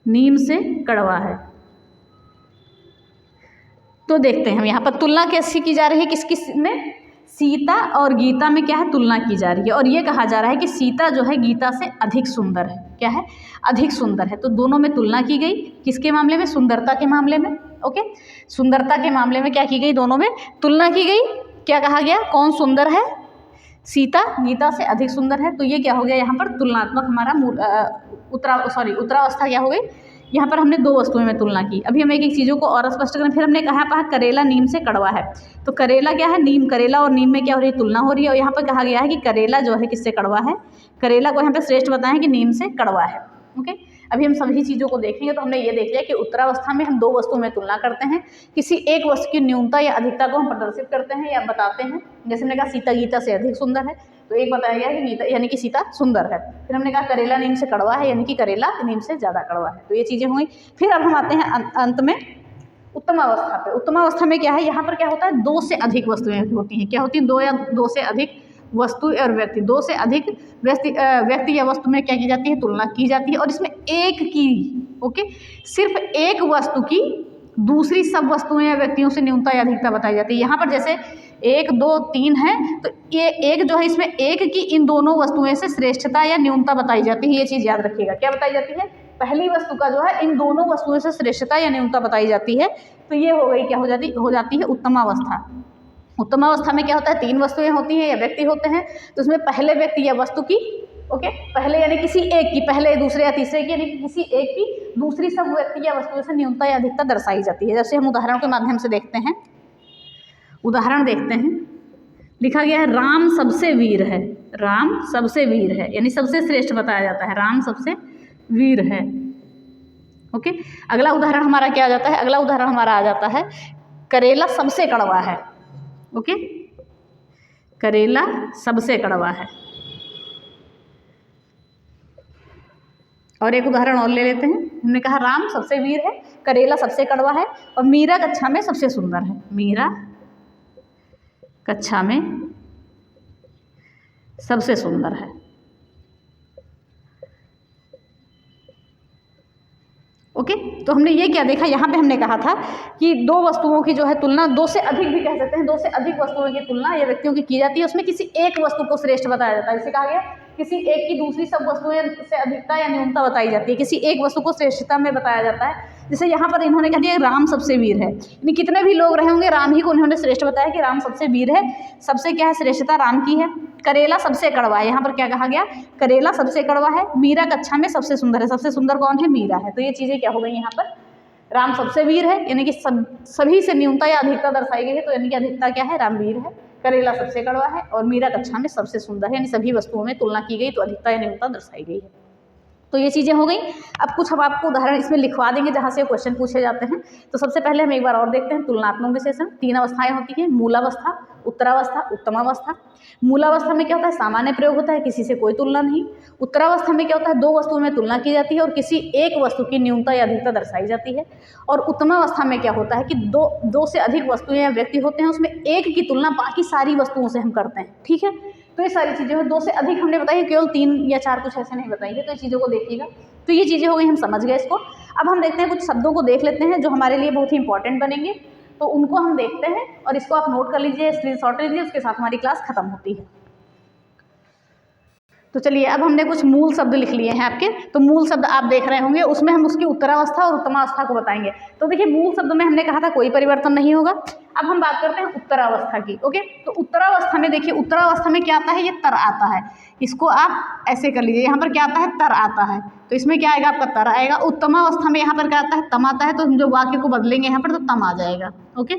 [SPEAKER 1] नीम से कड़वा है। तो देखते हैं हम यहाँ पर तुलना कैसी की जा रही है, किस किस में, सीता और गीता में क्या है, तुलना की जा रही है। और ये कहा जा रहा है कि सीता जो है गीता से अधिक सुंदर है, क्या है, अधिक सुंदर है। तो दोनों में तुलना की गई, किसके मामले में, सुंदरता के मामले में। ओके, सुंदरता के मामले में क्या की गई, दोनों में तुलना की गई। क्या कहा गया, कौन सुंदर है, सीता गीता से अधिक सुंदर है। तो ये क्या हो गया, यहाँ पर तुलनात्मक हमारा उत्तरावस्था क्या हो गई, यहाँ पर हमने दो वस्तुओं में तुलना की। अभी हम एक एक चीज़ों को और स्पष्ट करें। फिर हमने कहा करेला नीम से कड़वा है, तो करेला क्या है, नीम, करेला और नीम में क्या हो रही है, तुलना हो रही है। और यहाँ पर कहा गया है कि करेला जो है किससे कड़वा है, करेला को यहाँ पे श्रेष्ठ बताएं कि नीम से कड़वा है। ओके, अभी हम सभी चीज़ों को देखेंगे। तो हमने ये देख लिया कि उत्तरावस्था में हम दो वस्तुओं में तुलना करते हैं, किसी एक वस्तु की न्यूनता या अधिकता को हम प्रदर्शित करते हैं या बताते हैं। जैसे हमने कहा सीता गीता से अधिक सुंदर है, तो एक बताया गया कि गीता यानी कि सीता सुंदर है। फिर हमने कहा करेला नीम से कड़वा है, यानी कि करेला नीम से ज़्यादा कड़वा है। तो ये चीज़ें हुई। फिर अब हम आते हैं अंत में उत्तमावस्था पे। उत्तमावस्था में क्या है, यहाँ पर क्या होता है, दो से अधिक वस्तुएं होती हैं। क्या होती हैं, दो से अधिक वस्तु और व्यक्ति, दो से अधिक व्यक्ति या वस्तु में क्या की जाती है, तुलना की जाती है। और इसमें एक की, ओके, सिर्फ एक वस्तु की दूसरी सब वस्तुएं या व्यक्तियों से न्यूनता या अधिकता बताई जाती है। यहाँ पर जैसे 1 2 3 है, तो ये एक जो है, इसमें एक की इन दोनों वस्तुएं से श्रेष्ठता या न्यूनता बताई जाती है। ये चीज़ याद रखिएगा, क्या बताई जाती है, पहली वस्तु का जो है इन दोनों वस्तुओं से श्रेष्ठता या न्यूनता बताई जाती है। तो ये हो गई, क्या हो जाती है उत्तमावस्था। उत्तमावस्था में क्या होता है, 3 वस्तुएं होती हैं या व्यक्ति होते हैं। तो उसमें पहले व्यक्ति या वस्तु की, ओके, पहले यानी किसी एक की, पहले दूसरे या तीसरे की, यानी कि किसी एक की दूसरी सब व्यक्ति या वस्तुओं से न्यूनता या अधिकता दर्शाई जाती है। जैसे हम उदाहरण के माध्यम से देखते हैं, उदाहरण देखते हैं, लिखा गया है राम सबसे वीर है, राम सबसे वीर है, यानी सबसे श्रेष्ठ बताया जाता है, राम सबसे वीर है। ओके, अगला उदाहरण हमारा क्या आ जाता है, अगला उदाहरण हमारा आ जाता है करेला सबसे कड़वा है। ओके, करेला सबसे कड़वा है। और एक उदाहरण और ले लेते हैं। हमने कहा राम सबसे वीर है, करेला सबसे कड़वा है और मीरा कक्षा में सबसे सुंदर है, मीरा कक्षा में सबसे सुंदर है। ओके, तो हमने ये क्या देखा, यहाँ पे हमने कहा था कि दो वस्तुओं की जो है तुलना, दो से अधिक भी कह सकते हैं, दो से अधिक वस्तुओं की तुलना या व्यक्तियों की जाती है। उसमें किसी एक वस्तु को श्रेष्ठ बताया जाता है। जैसे कहा गया किसी एक की दूसरी सब वस्तुएं से अधिकता या न्यूनता बताई जाती है, किसी एक वस्तु को श्रेष्ठता में बताया जाता है। जैसे यहाँ पर इन्होंने कह दिया राम सबसे वीर है, यानी कितने भी लोग रहे होंगे, राम ही को इन्होंने श्रेष्ठ बताया कि राम सबसे वीर है, सबसे क्या है, श्रेष्ठता राम की है। करेला सबसे कड़वा है, यहाँ पर क्या कहा गया, करेला सबसे कड़वा है। मीरा कक्षा में सबसे सुंदर है, सबसे सुंदर कौन है, मीरा है। तो ये चीज़ें क्या हो गई, यहाँ पर राम सबसे वीर है, यानी कि सभी से न्यूनता या अधिकता दर्शाई गई है। तो यानी कि अधिकता क्या है, रामवीर है। करेला सबसे कड़वा है और मीरा कक्षा में सबसे सुंदर है, यानी सभी वस्तुओं में तुलना की गई तो अधिकता या न्यूनता दर्शाई गई है। तो ये चीज़ें हो गई। अब कुछ हम आपको उदाहरण इसमें लिखवा देंगे जहाँ से क्वेश्चन पूछे जाते हैं। तो सबसे पहले हम एक बार और देखते हैं तुलनात्मक विशेषण। 3 अवस्थाएं होती हैं, मूलावस्था, उत्तरावस्था, उत्तमावस्था। मूलावस्था में क्या होता है, सामान्य प्रयोग होता है, किसी से कोई तुलना नहीं। उत्तरावस्था में क्या होता है, 2 वस्तुओं में तुलना की जाती है और किसी एक वस्तु की न्यूनता या अधिकता दर्शाई जाती है। और उत्तमावस्था में क्या होता है कि दो से अधिक वस्तुएं या व्यक्ति होते हैं, उसमें एक की तुलना बाकी सारी वस्तुओं से हम करते हैं। ठीक है, तो ये सारी चीज़ें हैं। 2 से अधिक हमने बताई, केवल 3 या 4 कुछ ऐसे नहीं बताएंगे, तो ये चीज़ों को देखिएगा। तो ये चीज़ें हो गई, हम समझ गए इसको। अब हम देखते हैं कुछ शब्दों को देख लेते हैं जो हमारे लिए बहुत ही इंपॉर्टेंट बनेंगे, तो उनको हम देखते हैं और इसको आप नोट कर लीजिए, स्क्रीनशॉट लीजिए, उसके साथ हमारी क्लास खत्म होती है। तो चलिए, अब हमने कुछ मूल शब्द लिख लिए हैं आपके। तो मूल शब्द आप देख रहे होंगे, उसमें हम उसकी उत्तरावस्था और उत्तमावस्था को बताएंगे। तो देखिए, मूल शब्द में हमने कहा था कोई परिवर्तन नहीं होगा। अब हम बात करते हैं उत्तरावस्था की। ओके, तो उत्तरावस्था में देखिए, उत्तरावस्था में क्या आता है, ये तर आता है। इसको आप ऐसे कर लीजिए, यहाँ पर क्या आता है, तर आता है, तो इसमें क्या आएगा, आपका तर आएगा। उत्तमावस्था में यहाँ पर क्या आता है, तम आता है, तो हम जो वाक्य को बदलेंगे यहाँ पर तो तम आ जाएगा। ओके,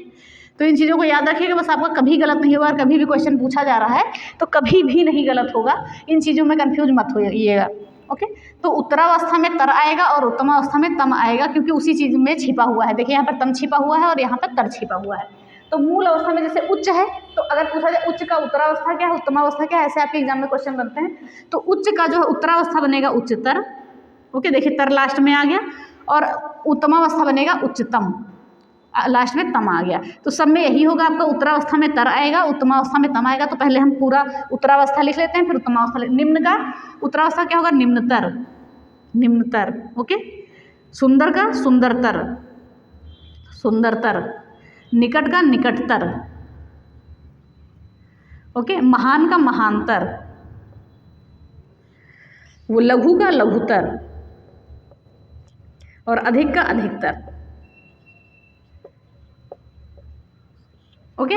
[SPEAKER 1] तो इन चीज़ों को याद रखिएगा, बस आपका कभी गलत नहीं होगा। और कभी भी क्वेश्चन पूछा जा रहा है तो कभी भी नहीं गलत होगा, इन चीज़ों में कंफ्यूज मत होइएगा। ओके, तो उत्तरावस्था में तर आएगा और उत्तमावस्था में तम आएगा, क्योंकि उसी चीज़ में छिपा हुआ है। देखिए, यहाँ पर तम छिपा हुआ है और यहाँ पर तर छिपा हुआ है। तो मूल अवस्था में जैसे उच्च है, तो अगर पूछा जाए उच्च का उत्तरावस्था क्या है, उत्तमावस्था क्या है, ऐसे आपके एग्जाम में क्वेश्चन बनते हैं। तो उच्च का जो है उत्तरावस्था बनेगा उच्चतर। ओके, देखिए, तर लास्ट में आ गया। और उत्तमावस्था बनेगा उच्चतम, लास्ट में तम आ गया। तो सब में यही होगा, आपका उत्तरावस्था में तर आएगा, उत्तमावस्था में तम आएगा। तो पहले हम पूरा उत्तरावस्था लिख लेते हैं, फिर उत्तमावस्था। निम्न का उत्तरावस्था क्या होगा, निम्नतर, निम्नतर। ओके, सुंदर का सुंदरतर, सुंदरतर। निकट का निकटतर। ओके, महान का महानतर। वो लघु का लघुतर और अधिक का अधिकतर। ओके,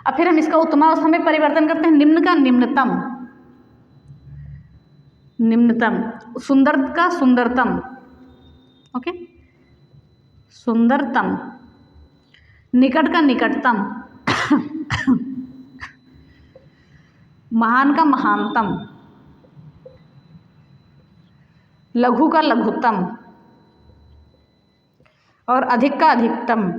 [SPEAKER 1] अब फिर हम इसका उत्तमावस्था में परिवर्तन करते हैं। निम्न का निम्नतम, निम्नतम। सुंदर का सुंदरतम। ओके, सुंदरतम। निकट का निकटतम। महान का महानतम। लघु का लघुतम और अधिक का अधिकतम।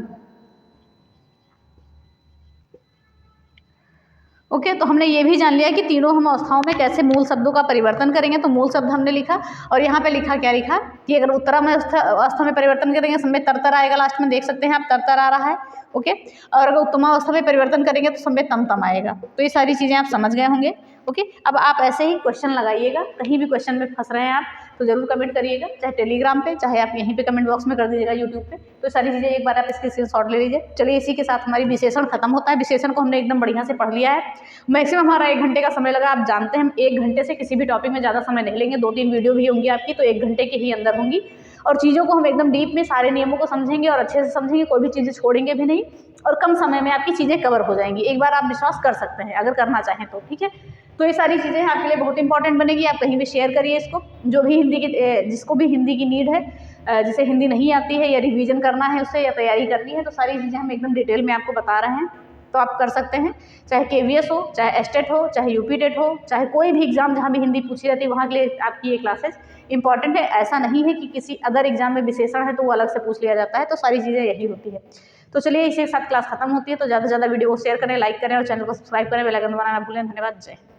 [SPEAKER 1] ओके, तो हमने ये भी जान लिया कि तीनों हम अवस्थाओं में कैसे मूल शब्दों का परिवर्तन करेंगे। तो मूल शब्द हमने लिखा और यहाँ पे लिखा, क्या लिखा कि अगर उत्तरावस्था में परिवर्तन करेंगे, सब में तर आएगा, लास्ट में देख सकते हैं आप, तर आ रहा है। ओके, और अगर उत्तमावस्था में परिवर्तन करेंगे तो सब में तम आएगा। तो ये सारी चीज़ें आप समझ गए होंगे। ओके, अब आप ऐसे ही क्वेश्चन लगाइएगा, कहीं भी क्वेश्चन में फंस रहे हैं आप तो जरूर कमेंट करिएगा, चाहे टेलीग्राम पे, चाहे आप यहीं पे कमेंट बॉक्स में कर दीजिएगा यूट्यूब पे। तो सारी चीज़ें एक बार आप इसके स्क्रीनशॉट ले लीजिए। चलिए, इसी के साथ हमारी विशेषण खत्म होता है। विशेषण को हमने एकदम बढ़िया से पढ़ लिया है। मैक्सिमम हमारा 1 घंटे का समय लगा। आप जानते हैं हम 1 घंटे से किसी भी टॉपिक में ज़्यादा समय नहीं लेंगे। 2-3 वीडियो भी होंगी आपकी, तो 1 घंटे के ही अंदर होंगी। और चीज़ों को हम एकदम डीप में सारे नियमों को समझेंगे और अच्छे से समझेंगे, कोई भी चीज़ें छोड़ेंगे भी नहीं, और कम समय में आपकी चीज़ें कवर हो जाएंगी। एक बार आप विश्वास कर सकते हैं अगर करना चाहें तो। ठीक है, तो ये सारी चीज़ें आपके लिए बहुत इंपॉर्टेंट बनेगी। आप कहीं भी शेयर करिए इसको, जो भी हिंदी की, जिसको भी हिंदी की नीड है, जिसे हिंदी नहीं आती है या रिवीजन करना है उससे, या तैयारी करनी है, तो सारी चीज़ें हम एकदम डिटेल में आपको बता रहे हैं। तो आप कर सकते हैं, चाहे KVS हो, चाहे एस्टेट हो, चाहे UP टेट हो, चाहे कोई भी एग्जाम जहाँ भी हिंदी पूछी जाती है वहाँ के लिए आपकी ये क्लासेस इंपॉर्टेंट है। ऐसा नहीं है कि किसी अदर एग्जाम में विशेषण है तो वो अलग से पूछ लिया जाता है। तो सारी चीज़ें यही होती है। तो चलिए, इसी के साथ क्लास खत्म होती है। तो ज़्यादा से ज़्यादा वीडियो को शेयर करें, लाइक करें और चैनल को सब्सक्राइब करें, बेल आइकन दबाना ना भूलें। धन्यवाद, जय हिंद।